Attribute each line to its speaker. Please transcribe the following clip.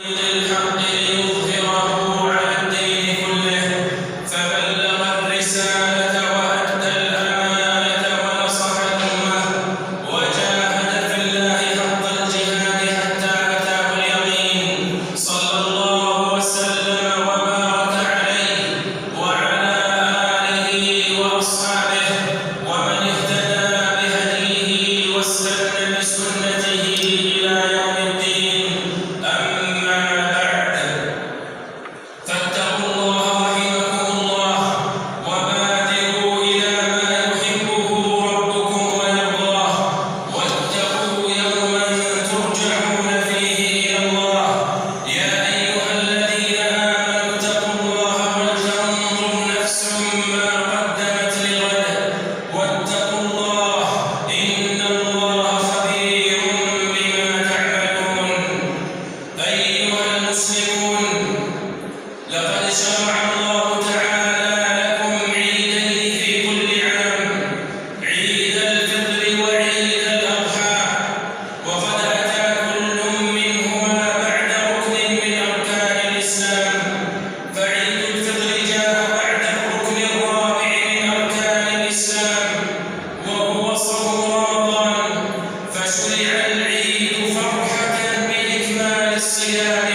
Speaker 1: الحق ليظهره على الدين كله فبلغ الرسالة وأدى الأمانة ونصح الأمة وجاهد في الله حق الجهاد حتى أتاه اليقين صلى الله وسلم وبارك عليه وعلى آله وأصحابه ومن اهتدى بهديه واستنى بسنته إلى يوم الدين. أما بعد فاتقوا الله رحمكم الله وبادروا إلى ما يحبه ربكم ويرضاه واتقوا يوما ترجعون فيه إلى الله. يا أيها الذين آمنوا اتقوا الله ولتنظر نفس ما قدمت لغد واتقوا الله إن الله خبير بما تعملون. أيها المسلمون، لقد شرع الله تعالى لكم عيدين في كل عام، عيد الفطر وعيد الأضحى، وقد أتى كل منهما بعد ركن من أركان الإسلام، فعيد الفطر جاء بعد الركن الرابع من أركان الإسلام وهو صوم رمضان، فشرع العيد فرحة بإكمال الصيام